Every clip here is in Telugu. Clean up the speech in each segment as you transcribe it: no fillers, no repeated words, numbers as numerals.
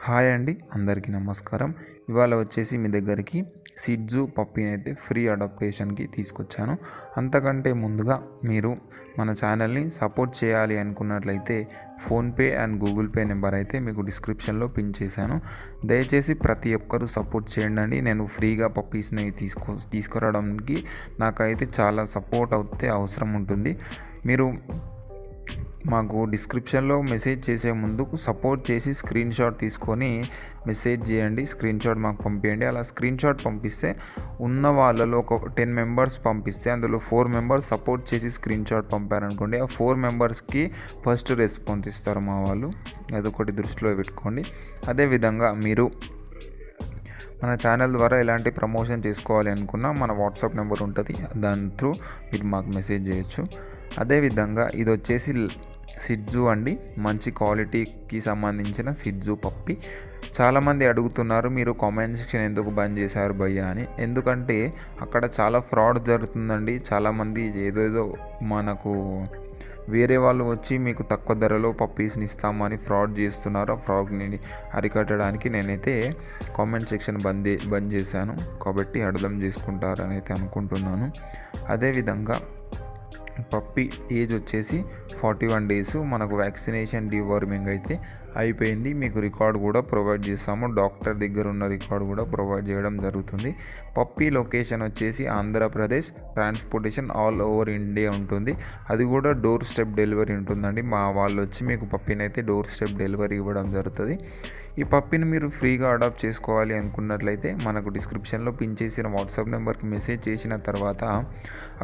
హాయ్ అండి, అందరికీ నమస్కారం. ఇవాళ వచ్చేసి మీ దగ్గరికి సిడ్జు పప్పీని అయితే ఫ్రీ అడాప్టేషన్కి తీసుకొచ్చాను. అంతకంటే ముందుగా మీరు మన ఛానల్ని సపోర్ట్ చేయాలి అనుకున్నట్లయితే PhonePe and Google pay number అయితే మీకు డిస్క్రిప్షన్లో పిన్ చేశాను. దయచేసి ప్రతి ఒక్కరూ సపోర్ట్ చేయండి. నేను ఫ్రీగా పప్పీస్ని తీసుకురావడానికి నాకైతే చాలా సపోర్ట్ అయితే అవసరం ఉంటుంది. మీరు మాకు డిస్క్రిప్షన్లో మెసేజ్ చేసే ముందు సపోర్ట్ చేసి స్క్రీన్ షాట్ తీసుకొని మెసేజ్ చేయండి. స్క్రీన్ షాట్ మాకు పంపించండి. అలా స్క్రీన్ షాట్ పంపిస్తే ఉన్న వాళ్ళలో ఒక 10 మెంబర్స్ పంపిస్తే అందులో 4 మెంబర్స్ సపోర్ట్ చేసి స్క్రీన్ షాట్ పంపారనుకోండి, ఆ 4 మెంబర్స్కి ఫస్ట్ రెస్పాన్స్ ఇస్తారు మా వాళ్ళు. అదొకటి దృష్టిలో పెట్టుకోండి. అదేవిధంగా మీరు మన ఛానల్ ద్వారా ఎలాంటి ప్రమోషన్ చేసుకోవాలి అనుకున్నా మన వాట్సాప్ నెంబర్ ఉంటుంది, దాని త్రూ మీరు మాకు మెసేజ్ చేయొచ్చు. అదేవిధంగా ఇది వచ్చేసి సిడ్జు అండి, మంచి క్వాలిటీకి సంబంధించిన సిడ్జు పప్పి. చాలామంది అడుగుతున్నారు, మీరు కామెంట్ సెక్షన్ ఎందుకు బంద్ చేశారు భయ్యా అని. ఎందుకంటే అక్కడ చాలా ఫ్రాడ్ జరుగుతుందండి. చాలామంది ఏదేదో మనకు వేరే వాళ్ళు వచ్చి మీకు తక్కువ ధరలో పప్పీస్ని ఇస్తామని ఫ్రాడ్ చేస్తున్నారు. ఆ ఫ్రాడ్ని అరికట్టడానికి నేనైతే కామెంట్ సెక్షన్ బంద్ చేశాను. కాబట్టి అర్థం చేసుకుంటారని అయితే అనుకుంటున్నాను. అదేవిధంగా పప్పి ఏజ్ వచ్చేసి 41 డేస్. మనకు వ్యాక్సినేషన్ డివార్మింగ్ అయితే అయిపోయింది. మీకు రికార్డు కూడా ప్రొవైడ్ చేస్తాము. డాక్టర్ దగ్గర ఉన్న రికార్డు కూడా ప్రొవైడ్ చేయడం జరుగుతుంది. పప్పి లొకేషన్ వచ్చేసి Andhra Pradesh. Transportation all over India ఉంటుంది. అది కూడా డోర్ స్టెప్ డెలివరీ ఉంటుందండి. మా వాళ్ళు వచ్చి మీకు పప్పిని అయితే డోర్ స్టెప్ డెలివరీ ఇవ్వడం జరుగుతుంది. ఈ పప్పిని మీరు ఫ్రీగా అడాప్ట్ చేసుకోవాలి అనుకున్నట్లయితే మనకు డిస్క్రిప్షన్లో పిన్ చేసిన వాట్సాప్ నెంబర్కి మెసేజ్ చేసిన తర్వాత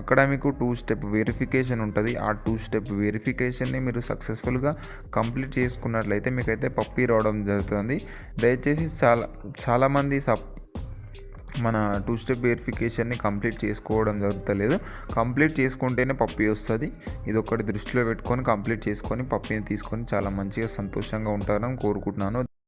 అక్కడ మీకు 2 స్టెప్ వెరిఫికేషన్ ఉంటుంది. ఆ 2 స్టెప్ వెరిఫికేషన్ని మీరు సక్సెస్ఫుల్గా కంప్లీట్ చేసుకున్నట్లయితే మీకైతే పప్పి రావడం జరుగుతుంది. దయచేసి చాలామంది మన 2 స్టెప్ వెరిఫికేషన్ని కంప్లీట్ చేసుకోవడం జరుగుతలేదు. కంప్లీట్ చేసుకుంటేనే పప్పి వస్తుంది. ఇది ఒకటి దృష్టిలో పెట్టుకొని కంప్లీట్ చేసుకొని పప్పిని తీసుకొని చాలా మంచిగా సంతోషంగా ఉంటారని కోరుకుంటున్నాను.